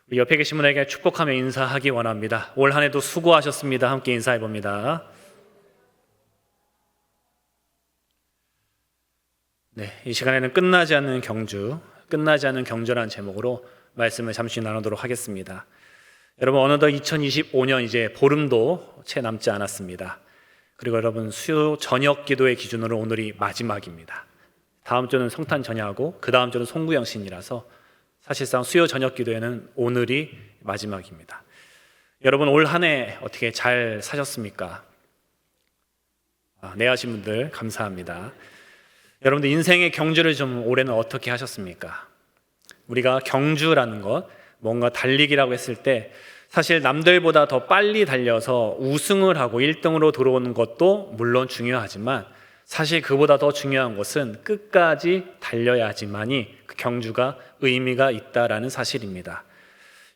우리 옆에 계신 분에게 축복하며 인사하기 원합니다. 올 한 해도 수고하셨습니다. 함께 인사해 봅니다. 네, 이 시간에는 끝나지 않는 경주라는 제목으로 말씀을 잠시 나누도록 하겠습니다. 여러분, 어느덧 2025년 이제 보름도 채 남지 않았습니다. 그리고 여러분, 수요 저녁 기도의 기준으로 오늘이 마지막입니다. 다음 주는 성탄 전야하고 그 다음 주는 송구영신이라서 사실상 수요 저녁 기도에는 오늘이 마지막입니다. 여러분, 올 한 해 어떻게 잘 사셨습니까? 네 하신 분들 감사합니다. 여러분들 인생의 경주를 좀 올해는 어떻게 하셨습니까? 우리가 경주라는 것, 뭔가 달리기라고 했을 때 사실 남들보다 더 빨리 달려서 우승을 하고 1등으로 들어오는 것도 물론 중요하지만 사실 그보다 더 중요한 것은 끝까지 달려야지만이 그 경주가 의미가 있다라는 사실입니다.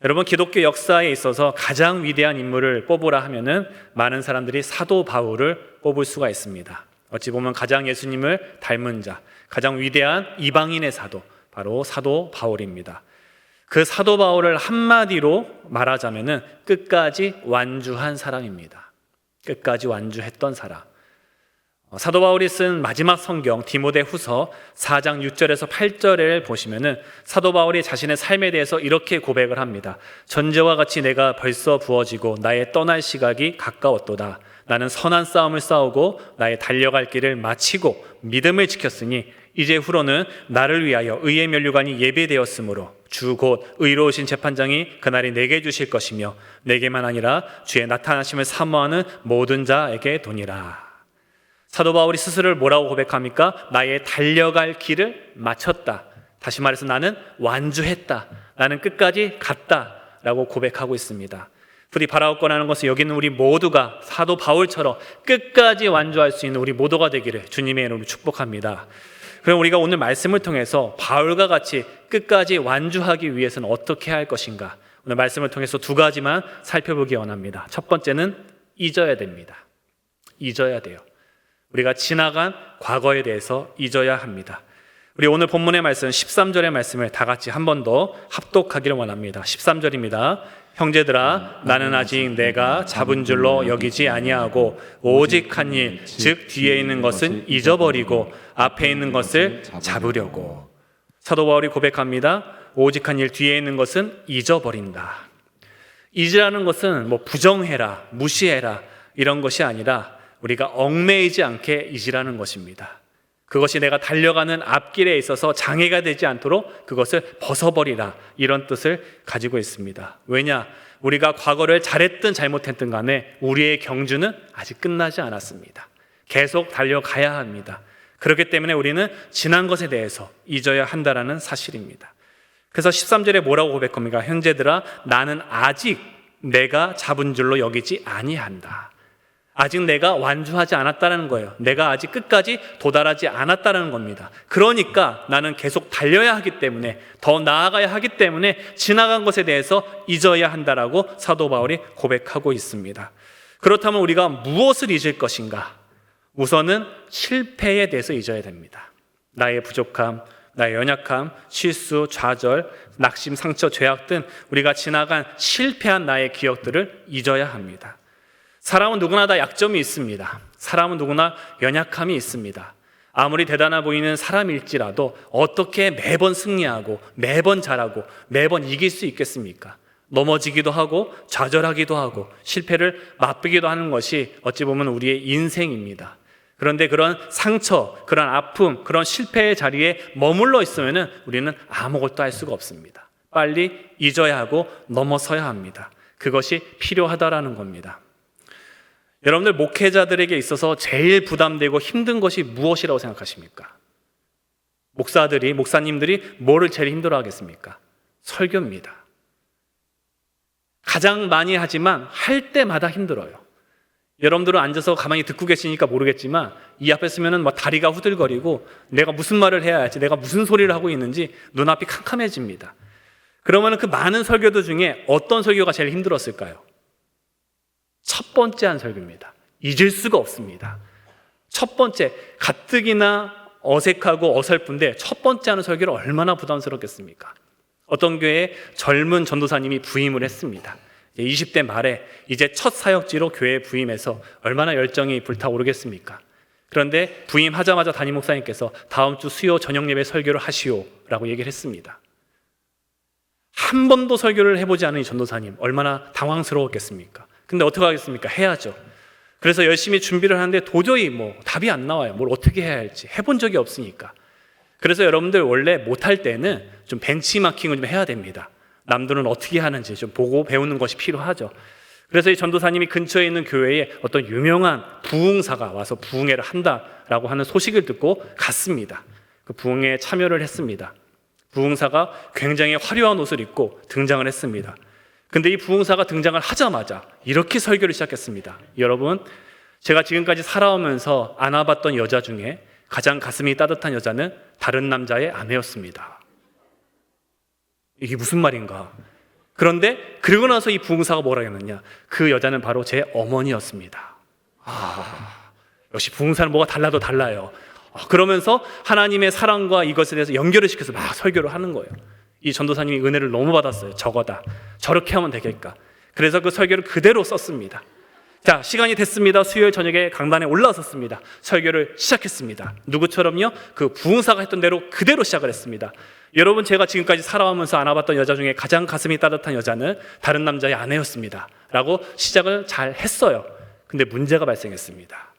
여러분, 기독교 역사에 있어서 가장 위대한 인물을 뽑으라 하면은 많은 사람들이 사도 바울을 뽑을 수가 있습니다. 어찌 보면 가장 예수님을 닮은 자, 가장 위대한 이방인의 사도, 바로 사도 바울입니다. 그 사도 바울을 한마디로 말하자면은 끝까지 완주한 사람입니다. 끝까지 완주했던 사람. 사도 바울이 쓴 마지막 성경 디모데후서 4장 6절에서 8절을 보시면은 사도 바울이 자신의 삶에 대해서 이렇게 고백을 합니다. 전제와 같이 내가 벌써 부어지고 나의 떠날 시각이 가까웠도다. 나는 선한 싸움을 싸우고 나의 달려갈 길을 마치고 믿음을 지켰으니 이제 후로는 나를 위하여 의의 면류관이 예비되었으므로 주 곧 의로우신 재판장이 그날이 내게 주실 것이며 내게만 아니라 주의 나타나심을 사모하는 모든 자에게 도니라. 사도 바울이 스스로를 뭐라고 고백합니까? 나의 달려갈 길을 마쳤다. 다시 말해서 나는 완주했다. 나는 끝까지 갔다 라고 고백하고 있습니다. 부디 바라옵고나는 것은 여기는 우리 모두가 사도 바울처럼 끝까지 완주할 수 있는 우리 모두가 되기를 주님의 이름으로 축복합니다. 그럼 우리가 오늘 말씀을 통해서 바울과 같이 끝까지 완주하기 위해서는 어떻게 할 것인가? 오늘 말씀을 통해서 두 가지만 살펴보기 원합니다. 첫 번째는 잊어야 됩니다. 잊어야 돼요. 우리가 지나간 과거에 대해서 잊어야 합니다. 우리 오늘 본문의 말씀 13절의 말씀을 다 같이 한 번 더 합독하기를 원합니다. 13절입니다. 형제들아, 나는 아직 내가 잡은 줄로 여기지 아니하고 오직 한 일, 즉 뒤에 있는 것은 잊어버리고 앞에 있는 것을 잡으려고. 사도 바울이 고백합니다. 오직 한 일, 뒤에 있는 것은 잊어버린다. 잊으라는 것은 뭐 부정해라, 무시해라 이런 것이 아니라 우리가 얽매이지 않게 잊으라는 것입니다. 그것이 내가 달려가는 앞길에 있어서 장애가 되지 않도록 그것을 벗어버리라, 이런 뜻을 가지고 있습니다. 왜냐? 우리가 과거를 잘했든 잘못했든 간에 우리의 경주는 아직 끝나지 않았습니다. 계속 달려가야 합니다. 그렇기 때문에 우리는 지난 것에 대해서 잊어야 한다는 사실입니다. 그래서 13절에 뭐라고 고백합니까? 형제들아, 나는 아직 내가 잡은 줄로 여기지 아니한다. 아직 내가 완주하지 않았다는 거예요. 내가 아직 끝까지 도달하지 않았다는 겁니다. 그러니까 나는 계속 달려야 하기 때문에, 더 나아가야 하기 때문에 지나간 것에 대해서 잊어야 한다라고 사도 바울이 고백하고 있습니다. 그렇다면 우리가 무엇을 잊을 것인가? 우선은 실패에 대해서 잊어야 됩니다. 나의 부족함, 나의 연약함, 실수, 좌절, 낙심, 상처, 죄악 등 우리가 지나간 실패한 나의 기억들을 잊어야 합니다. 사람은 누구나 다 약점이 있습니다. 사람은 누구나 연약함이 있습니다. 아무리 대단해 보이는 사람일지라도 어떻게 매번 승리하고 매번 잘하고 매번 이길 수 있겠습니까? 넘어지기도 하고 좌절하기도 하고 실패를 맛보기도 하는 것이 어찌 보면 우리의 인생입니다. 그런데 그런 상처, 그런 아픔, 그런 실패의 자리에 머물러 있으면 우리는 아무것도 할 수가 없습니다. 빨리 잊어야 하고 넘어서야 합니다. 그것이 필요하다라는 겁니다. 여러분들, 목회자들에게 있어서 제일 부담되고 힘든 것이 무엇이라고 생각하십니까? 목사님들이 뭐를 제일 힘들어 하겠습니까? 설교입니다. 가장 많이 하지만 할 때마다 힘들어요. 여러분들은 앉아서 가만히 듣고 계시니까 모르겠지만 이 앞에 서면은 막 다리가 후들거리고 내가 무슨 말을 해야 할지, 내가 무슨 소리를 하고 있는지 눈앞이 캄캄해집니다. 그러면 그 많은 설교들 중에 어떤 설교가 제일 힘들었을까요? 첫 번째 한 설교입니다. 잊을 수가 없습니다. 첫 번째, 가뜩이나 어색하고 어설픈데 첫 번째 하는 설교를 얼마나 부담스럽겠습니까? 어떤 교회에 젊은 전도사님이 부임을 했습니다. 20대 말에 이제 첫 사역지로 교회에 부임해서 얼마나 열정이 불타오르겠습니까? 그런데 부임하자마자 담임 목사님께서 다음 주 수요 저녁 예배 설교를 하시오라고 얘기를 했습니다. 한 번도 설교를 해보지 않은 이 전도사님 얼마나 당황스러웠겠습니까? 근데 어떻게 하겠습니까? 해야죠. 그래서 열심히 준비를 하는데 도저히 답이 안 나와요. 뭘 어떻게 해야 할지 해본 적이 없으니까. 그래서 여러분들 원래 못할 때는 좀 벤치마킹을 좀 해야 됩니다. 남들은 어떻게 하는지 좀 보고 배우는 것이 필요하죠. 그래서 이 전도사님이 근처에 있는 교회에 어떤 유명한 부흥사가 와서 부흥회를 한다라고 하는 소식을 듣고 갔습니다. 그 부흥회에 참여를 했습니다. 부흥사가 굉장히 화려한 옷을 입고 등장을 했습니다. 근데 이 부흥사가 등장을 하자마자 이렇게 설교를 시작했습니다. 여러분, 제가 지금까지 살아오면서 안아봤던 여자 중에 가장 가슴이 따뜻한 여자는 다른 남자의 아내였습니다. 이게 무슨 말인가? 그런데 그러고 나서 이 부흥사가 뭐라 했느냐? 그 여자는 바로 제 어머니였습니다. 역시 부흥사는 뭐가 달라도 달라요. 그러면서 하나님의 사랑과 이것에 대해서 연결을 시켜서 막 설교를 하는 거예요. 이 전도사님이 은혜를 너무 받았어요. 저거다. 저렇게 하면 되겠까. 그래서 그 설교를 그대로 썼습니다. 자, 시간이 됐습니다. 수요일 저녁에 강단에 올라섰습니다. 설교를 시작했습니다. 누구처럼요? 그 부흥사가 했던 대로 그대로 시작을 했습니다. 여러분, 제가 지금까지 살아오면서 안아봤던 여자 중에 가장 가슴이 따뜻한 여자는 다른 남자의 아내였습니다. 라고 시작을 잘 했어요. 근데 문제가 발생했습니다.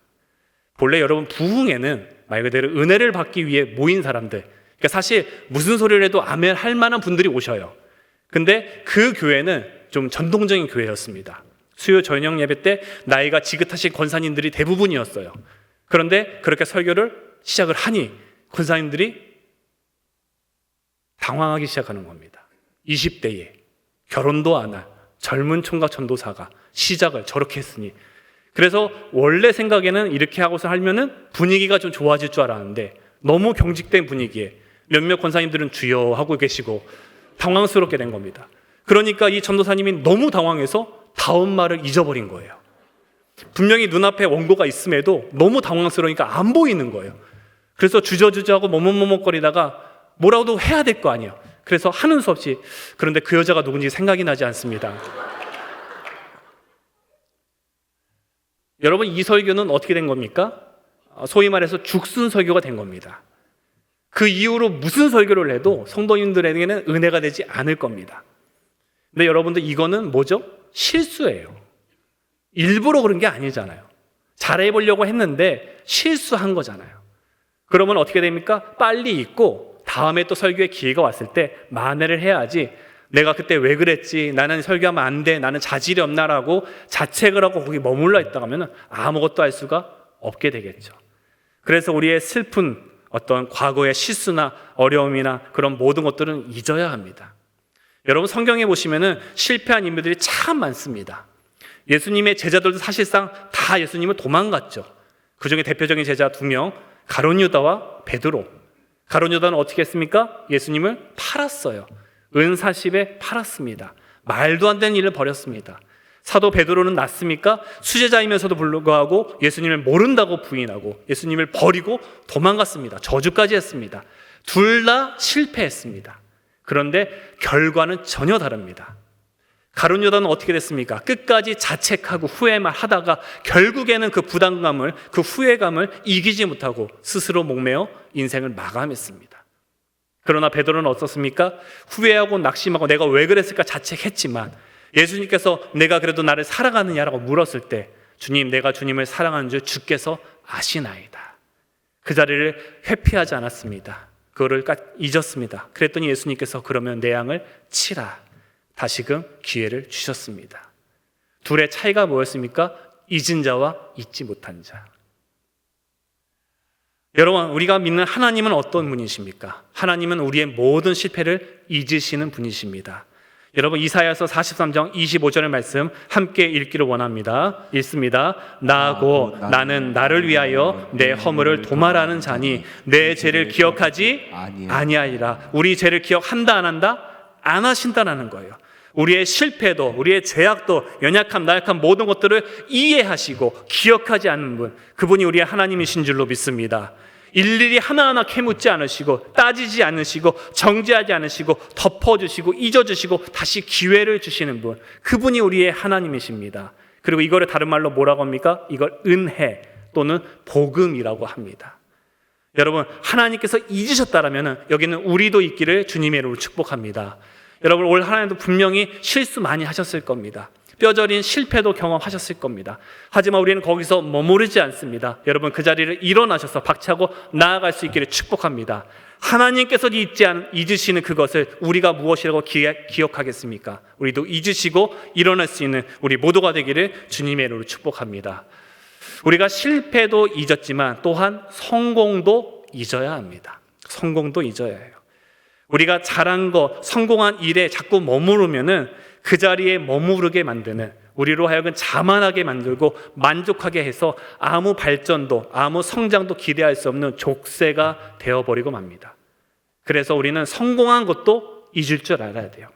본래 여러분, 부흥회는 말 그대로 은혜를 받기 위해 모인 사람들, 그러니까 사실 무슨 소리를 해도 아멘 할 만한 분들이 오셔요. 근데 그 교회는 좀 전통적인 교회였습니다. 수요 저녁 예배 때 나이가 지긋하신 권사님들이 대부분이었어요. 그런데 그렇게 설교를 시작을 하니 권사님들이 당황하기 시작하는 겁니다. 20대에 결혼도 안 할 젊은 총각 전도사가 시작을 저렇게 했으니, 그래서 원래 생각에는 이렇게 하고서 하면은 분위기가 좀 좋아질 줄 알았는데 너무 경직된 분위기에 몇몇 권사님들은 주여 하고 계시고 당황스럽게 된 겁니다. 그러니까 이 전도사님이 너무 당황해서 다음 말을 잊어버린 거예요. 분명히 눈앞에 원고가 있음에도 너무 당황스러우니까 안 보이는 거예요. 그래서 주저주저하고 머뭇머뭇거리다가 뭐라도 해야 될 거 아니에요. 그래서 하는 수 없이, 그런데 그 여자가 누군지 생각이 나지 않습니다. 여러분, 이 설교는 어떻게 된 겁니까? 소위 말해서 죽순 설교가 된 겁니다. 그 이후로 무슨 설교를 해도 성도님들에게는 은혜가 되지 않을 겁니다. 근데 여러분들, 이거는 뭐죠? 실수예요. 일부러 그런 게 아니잖아요. 잘해보려고 했는데 실수한 거잖아요. 그러면 어떻게 됩니까? 빨리 잊고 다음에 또 설교의 기회가 왔을 때 만회를 해야지, 내가 그때 왜 그랬지, 나는 설교하면 안 돼, 나는 자질이 없나라고 자책을 하고 거기 머물러 있다가 하면 아무것도 할 수가 없게 되겠죠. 그래서 우리의 슬픈 어떤 과거의 실수나 어려움이나 그런 모든 것들은 잊어야 합니다. 여러분, 성경에 보시면은 실패한 인물들이 참 많습니다. 예수님의 제자들도 사실상 다 예수님을 도망갔죠. 그 중에 대표적인 제자 2명, 가룟 유다와 베드로. 가룟 유다는 어떻게 했습니까? 예수님을 팔았어요. 은 40에 팔았습니다. 말도 안 되는 일을 벌였습니다. 사도 베드로는 낫습니까? 수제자이면서도 불구하고 예수님을 모른다고 부인하고 예수님을 버리고 도망갔습니다. 저주까지 했습니다. 둘 다 실패했습니다. 그런데 결과는 전혀 다릅니다. 가룟 유다는 어떻게 됐습니까? 끝까지 자책하고 후회만 하다가 결국에는 그 부담감을, 그 후회감을 이기지 못하고 스스로 목매어 인생을 마감했습니다. 그러나 베드로는 어떻습니까? 후회하고 낙심하고 내가 왜 그랬을까 자책했지만 예수님께서 내가 그래도 나를 사랑하느냐라고 물었을 때, 주님, 내가 주님을 사랑하는 줄 주께서 아시나이다. 그 자리를 회피하지 않았습니다. 그거를 잊었습니다. 그랬더니 예수님께서 그러면 내 양을 치라, 다시금 기회를 주셨습니다. 둘의 차이가 뭐였습니까? 잊은 자와 잊지 못한 자. 여러분, 우리가 믿는 하나님은 어떤 분이십니까? 하나님은 우리의 모든 실패를 잊으시는 분이십니다. 여러분, 이사야서 43장 25절의 말씀 함께 읽기를 원합니다. 읽습니다. 나하고 나는 나를 위하여 내 허물을 도말하는 자니 내 죄를 기억하지 아니하리라. 우리 죄를 기억한다 안 한다? 안 하신다라는 거예요. 우리의 실패도, 우리의 죄악도, 연약함, 나약함 모든 것들을 이해하시고 기억하지 않는 분, 그분이 우리의 하나님이신 줄로 믿습니다. 일일이 하나하나 캐묻지 않으시고 따지지 않으시고 정죄하지 않으시고 덮어주시고 잊어주시고 다시 기회를 주시는 분, 그분이 우리의 하나님이십니다. 그리고 이거를 다른 말로 뭐라고 합니까? 이걸 은혜 또는 복음이라고 합니다. 여러분, 하나님께서 잊으셨다라면 여기는 우리도 있기를 주님의 이름으로 축복합니다. 여러분, 올 하나님도 분명히 실수 많이 하셨을 겁니다. 뼈저린 실패도 경험하셨을 겁니다. 하지만 우리는 거기서 머무르지 않습니다. 여러분, 그 자리를 일어나셔서 박차고 나아갈 수 있기를 축복합니다. 하나님께서 잊으시는 그것을 우리가 무엇이라고 기억하겠습니까? 우리도 잊으시고 일어날 수 있는 우리 모두가 되기를 주님의 이름으로 축복합니다. 우리가 실패도 잊었지만 또한 성공도 잊어야 합니다. 성공도 잊어야 해요. 우리가 잘한 것, 성공한 일에 자꾸 머무르면은 그 자리에 머무르게 만드는, 우리로 하여금 자만하게 만들고 만족하게 해서 아무 발전도 아무 성장도 기대할 수 없는 족쇄가 되어버리고 맙니다. 그래서 우리는 성공한 것도 잊을 줄 알아야 돼요.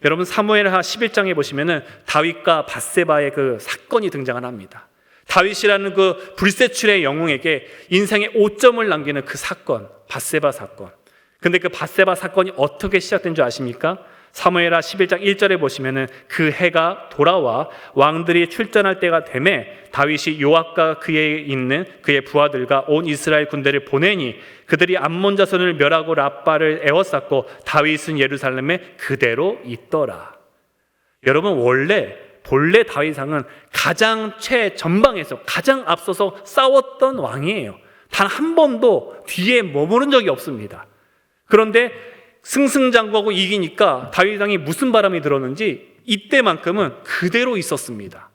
여러분, 사무엘하 11장에 보시면은 다윗과 밧세바의 그 사건이 등장을 합니다. 다윗이라는 그 불세출의 영웅에게 인생의 오점을 남기는 그 사건, 밧세바 사건. 근데 그 밧세바 사건이 어떻게 시작된 줄 아십니까? 사무엘하 11장 1절에 보시면은 그 해가 돌아와 왕들이 출전할 때가 되매 다윗이 요압과 그에 있는 그의 부하들과 온 이스라엘 군대를 보내니 그들이 암몬 자손을 멸하고 라빠를 에워쌌고 다윗은 예루살렘에 그대로 있더라. 여러분, 본래 다윗왕은 가장 최전방에서 가장 앞서서 싸웠던 왕이에요. 단 한 번도 뒤에 머무른 적이 없습니다. 그런데 승승장구하고 이기니까 다윗왕이 무슨 바람이 들었는지 이때만큼은 그대로 있었습니다.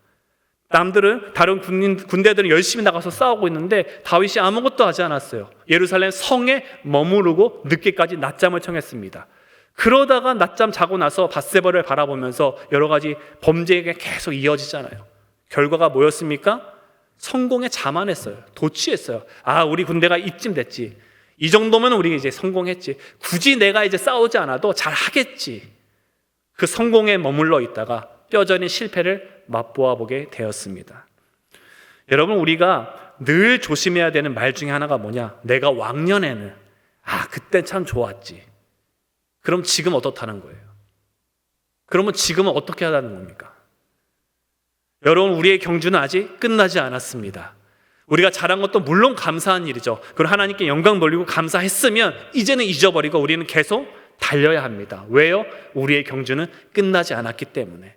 남들은, 다른 군대들은 열심히 나가서 싸우고 있는데 다윗이 아무것도 하지 않았어요. 예루살렘 성에 머무르고 늦게까지 낮잠을 청했습니다. 그러다가 낮잠 자고 나서 밧세바를 바라보면서 여러 가지 범죄가 계속 이어지잖아요. 결과가 뭐였습니까? 성공에 자만했어요. 도취했어요. 아, 우리 군대가 이쯤 됐지. 이 정도면 우리 이제 성공했지. 굳이 내가 이제 싸우지 않아도 잘 하겠지. 그 성공에 머물러 있다가 뼈저린 실패를 맛보아 보게 되었습니다. 여러분, 우리가 늘 조심해야 되는 말 중에 하나가 뭐냐? 내가 왕년에는 그때 참 좋았지. 그럼 지금 어떻다는 거예요? 그러면 지금은 어떻게 하라는 겁니까? 여러분, 우리의 경주는 아직 끝나지 않았습니다. 우리가 잘한 것도 물론 감사한 일이죠. 그리고 하나님께 영광 돌리고 감사했으면 이제는 잊어버리고 우리는 계속 달려야 합니다. 왜요? 우리의 경주는 끝나지 않았기 때문에.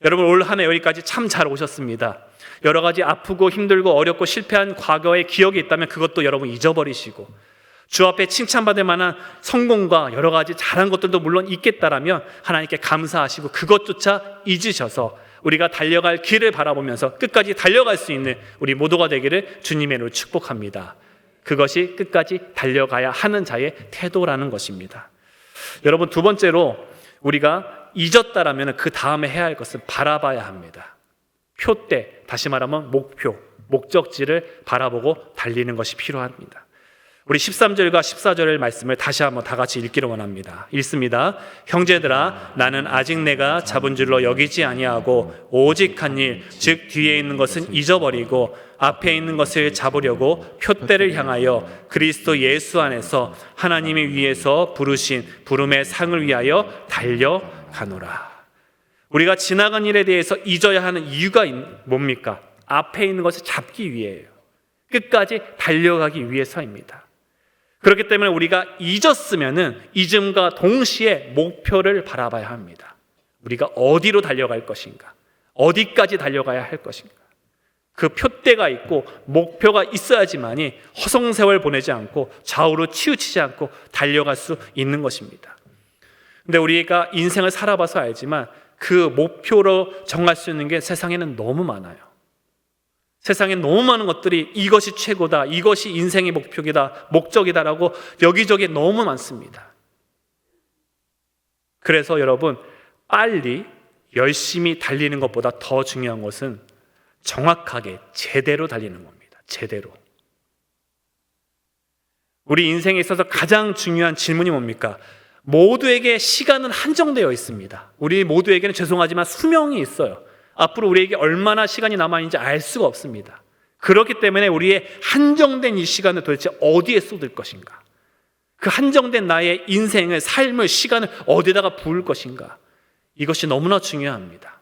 여러분, 올 한 해 여기까지 참 잘 오셨습니다. 여러 가지 아프고 힘들고 어렵고 실패한 과거의 기억이 있다면 그것도 여러분 잊어버리시고, 주 앞에 칭찬받을 만한 성공과 여러 가지 잘한 것들도 물론 있겠다라면 하나님께 감사하시고 그것조차 잊으셔서 우리가 달려갈 길을 바라보면서 끝까지 달려갈 수 있는 우리 모두가 되기를 주님의 이름으로 축복합니다. 그것이 끝까지 달려가야 하는 자의 태도라는 것입니다. 여러분, 두 번째로 우리가 잊었다라면 그 다음에 해야 할 것은 바라봐야 합니다. 표대, 다시 말하면 목표, 목적지를 바라보고 달리는 것이 필요합니다. 우리 13절과 14절의 말씀을 다시 한번 다 같이 읽기를 원합니다. 읽습니다. 형제들아, 나는 아직 내가 잡은 줄로 여기지 아니하고 오직 한 일, 즉 뒤에 있는 것은 잊어버리고 앞에 있는 것을 잡으려고 표대를 향하여 그리스도 예수 안에서 하나님이 위에서 부르신 부름의 상을 위하여 달려가노라. 우리가 지나간 일에 대해서 잊어야 하는 이유가 뭡니까? 앞에 있는 것을 잡기 위해요. 끝까지 달려가기 위해서입니다. 그렇기 때문에 우리가 잊었으면은 잊음과 동시에 목표를 바라봐야 합니다. 우리가 어디로 달려갈 것인가? 어디까지 달려가야 할 것인가? 그 표대가 있고 목표가 있어야지만이 허송세월 보내지 않고 좌우로 치우치지 않고 달려갈 수 있는 것입니다. 근데 우리가 인생을 살아봐서 알지만 그 목표로 정할 수 있는 게 세상에는 너무 많아요. 세상에 너무 많은 것들이 이것이 최고다, 이것이 인생의 목표이다, 목적이다라고 여기저기 너무 많습니다. 그래서 여러분, 빨리 열심히 달리는 것보다 더 중요한 것은 정확하게 제대로 달리는 겁니다. 제대로. 우리 인생에 있어서 가장 중요한 질문이 뭡니까? 모두에게 시간은 한정되어 있습니다. 우리 모두에게는 죄송하지만 수명이 있어요. 앞으로 우리에게 얼마나 시간이 남아있는지 알 수가 없습니다. 그렇기 때문에 우리의 한정된 이 시간을 도대체 어디에 쏟을 것인가? 그 한정된 나의 인생을, 삶을, 시간을 어디다가 부을 것인가? 이것이 너무나 중요합니다.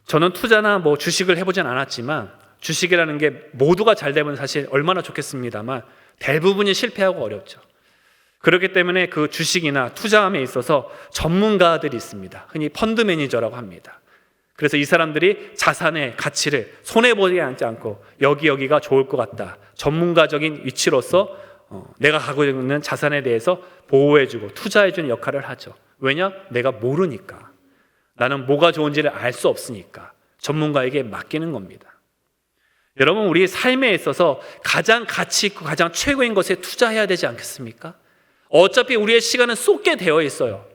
저는 투자나 주식을 해보진 않았지만 주식이라는 게 모두가 잘 되면 사실 얼마나 좋겠습니다만 대부분이 실패하고 어렵죠. 그렇기 때문에 그 주식이나 투자함에 있어서 전문가들이 있습니다. 흔히 펀드 매니저라고 합니다. 그래서 이 사람들이 자산의 가치를 손해보지 않고 여기가 좋을 것 같다, 전문가적인 위치로서 내가 갖고 있는 자산에 대해서 보호해주고 투자해주는 역할을 하죠. 왜냐? 내가 모르니까. 나는 뭐가 좋은지를 알 수 없으니까 전문가에게 맡기는 겁니다. 여러분, 우리 삶에 있어서 가장 가치 있고 가장 최고인 것에 투자해야 되지 않겠습니까? 어차피 우리의 시간은 쏟게 되어 있어요.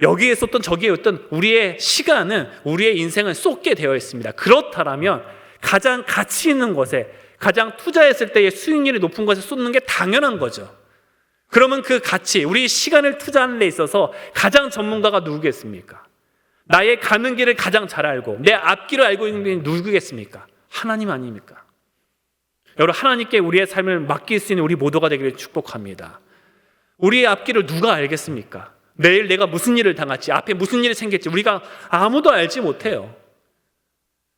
여기에 쏟든 저기에 쏟든 우리의 시간은, 우리의 인생은 쏟게 되어 있습니다. 그렇다면 가장 가치 있는 것에, 가장 투자했을 때의 수익률이 높은 것에 쏟는 게 당연한 거죠. 그러면 그 가치, 우리 시간을 투자하는 데 있어서 가장 전문가가 누구겠습니까? 나의 가는 길을 가장 잘 알고 내 앞길을 알고 있는 게 누구겠습니까? 하나님 아닙니까? 여러분, 하나님께 우리의 삶을 맡길 수 있는 우리 모두가 되기를 축복합니다. 우리의 앞길을 누가 알겠습니까? 내일 내가 무슨 일을 당할지, 앞에 무슨 일이 생길지 우리가 아무도 알지 못해요.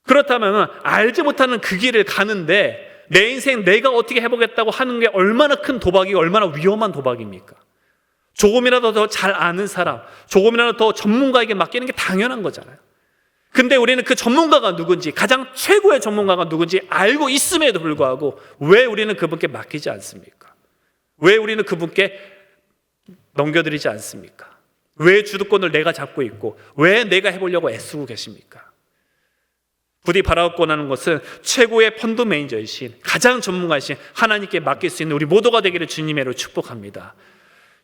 그렇다면 알지 못하는 그 길을 가는데 내 인생 내가 어떻게 해보겠다고 하는 게 얼마나 큰 도박이고 얼마나 위험한 도박입니까? 조금이라도 더 잘 아는 사람, 조금이라도 더 전문가에게 맡기는 게 당연한 거잖아요. 근데 우리는 그 전문가가 누군지, 가장 최고의 전문가가 누군지 알고 있음에도 불구하고 왜 우리는 그분께 맡기지 않습니까? 왜 우리는 그분께 넘겨드리지 않습니까? 왜 주도권을 내가 잡고 있고 왜 내가 해보려고 애쓰고 계십니까? 부디 바라옵고나는 것은 최고의 펀드 매니저이신, 가장 전문가이신 하나님께 맡길 수 있는 우리 모두가 되기를 주님의 이름으로 축복합니다.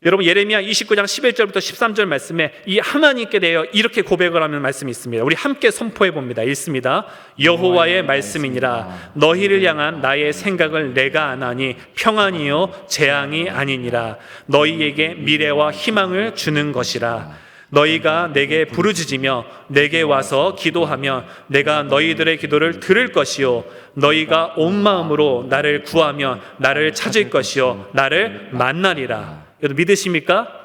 여러분, 예레미야 29장 11절부터 13절 말씀에 이 하나님께 대하여 이렇게 고백을 하는 말씀이 있습니다. 우리 함께 선포해 봅니다. 읽습니다. 여호와의 말씀이니라. 너희를 향한 나의 생각을 내가 아나니 평안이요 재앙이 아니니라. 너희에게 미래와 희망을 주는 것이라. 너희가 내게 부르짖으며 내게 와서 기도하며 내가 너희들의 기도를 들을 것이요 너희가 온 마음으로 나를 구하며 나를 찾을 것이요 나를 만나리라. 여러분, 믿으십니까?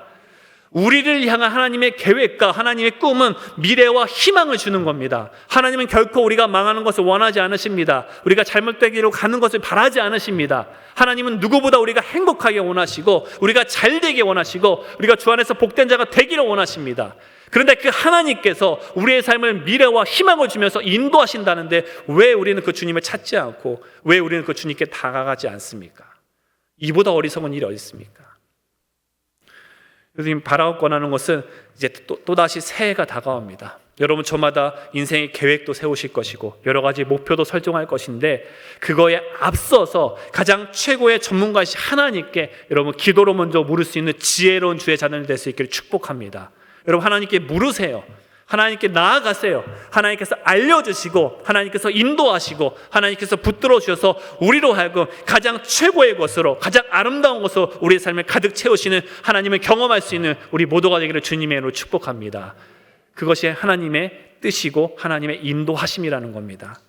우리를 향한 하나님의 계획과 하나님의 꿈은 미래와 희망을 주는 겁니다. 하나님은 결코 우리가 망하는 것을 원하지 않으십니다. 우리가 잘못되기로 가는 것을 바라지 않으십니다. 하나님은 누구보다 우리가 행복하게 원하시고 우리가 잘 되게 원하시고 우리가 주 안에서 복된 자가 되기를 원하십니다. 그런데 그 하나님께서 우리의 삶을 미래와 희망을 주면서 인도하신다는데 왜 우리는 그 주님을 찾지 않고 왜 우리는 그 주님께 다가가지 않습니까? 이보다 어리석은 일이 어디 있습니까? 그래서 바라옵고나는 것은 이제 또다시 새해가 다가옵니다. 여러분, 저마다 인생의 계획도 세우실 것이고 여러 가지 목표도 설정할 것인데 그거에 앞서서 가장 최고의 전문가이신 하나님께 여러분 기도로 먼저 물을 수 있는 지혜로운 주의 자녀들 될 수 있기를 축복합니다. 여러분, 하나님께 물으세요. 하나님께 나아가세요. 하나님께서 알려주시고 하나님께서 인도하시고 하나님께서 붙들어 주셔서 우리로 하여금 가장 최고의 것으로, 가장 아름다운 것으로 우리의 삶을 가득 채우시는 하나님을 경험할 수 있는 우리 모두가 되기를 주님의 이름으로 축복합니다. 그것이 하나님의 뜻이고 하나님의 인도하심이라는 겁니다.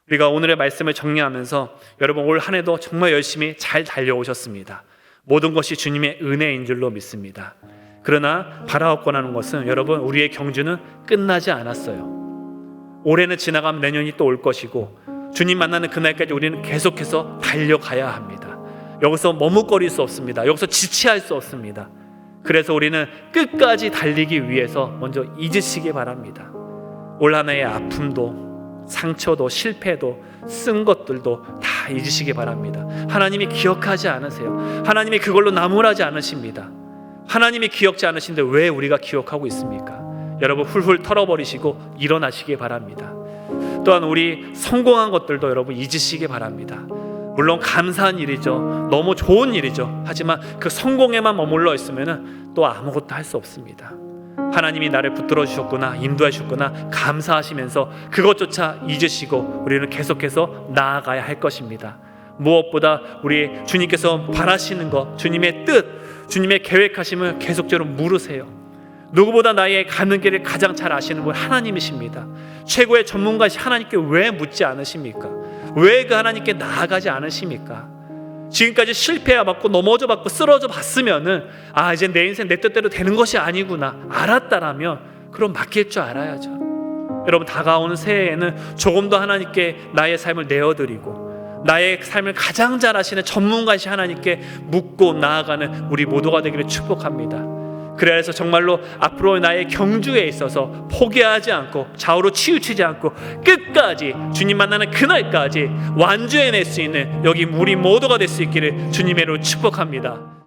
우리가 오늘의 말씀을 정리하면서 여러분, 올 한 해도 정말 열심히 잘 달려오셨습니다. 모든 것이 주님의 은혜인 줄로 믿습니다. 그러나 바라옵고나는 것은 여러분, 우리의 경주는 끝나지 않았어요. 올해는 지나가면 내년이 또 올 것이고 주님 만나는 그날까지 우리는 계속해서 달려가야 합니다. 여기서 머뭇거릴 수 없습니다. 여기서 지체할 수 없습니다. 그래서 우리는 끝까지 달리기 위해서 먼저 잊으시기 바랍니다. 올 한 해의 아픔도 상처도 실패도 쓴 것들도 다 잊으시기 바랍니다. 하나님이 기억하지 않으세요. 하나님이 그걸로 나무라지 않으십니다. 하나님이 기억지 않으신데 왜 우리가 기억하고 있습니까? 여러분, 훌훌 털어버리시고 일어나시기 바랍니다. 또한 우리 성공한 것들도 여러분 잊으시기 바랍니다. 물론 감사한 일이죠. 너무 좋은 일이죠. 하지만 그 성공에만 머물러 있으면 또 아무것도 할 수 없습니다. 하나님이 나를 붙들어 주셨구나, 인도해 주셨구나 감사하시면서 그것조차 잊으시고 우리는 계속해서 나아가야 할 것입니다. 무엇보다 우리 주님께서 바라시는 것, 주님의 뜻, 주님의 계획하심을 계속적으로 물으세요. 누구보다 나의 가는 길을 가장 잘 아시는 분 하나님이십니다. 최고의 전문가이신 하나님께 왜 묻지 않으십니까? 왜 그 하나님께 나아가지 않으십니까? 지금까지 실패해 봤고 넘어져 봤고 쓰러져 봤으면은 이제 내 인생 내 뜻대로 되는 것이 아니구나 알았다라면 그럼 맡길 줄 알아야죠. 여러분, 다가오는 새해에는 조금 더 하나님께 나의 삶을 내어드리고 나의 삶을 가장 잘 아시는 전문가이신 하나님께 묻고 나아가는 우리 모두가 되기를 축복합니다. 그래서 정말로 앞으로 나의 경주에 있어서 포기하지 않고 좌우로 치우치지 않고 끝까지 주님 만나는 그날까지 완주해낼 수 있는 여기 우리 모두가 될 수 있기를 주님의 이름으로 축복합니다.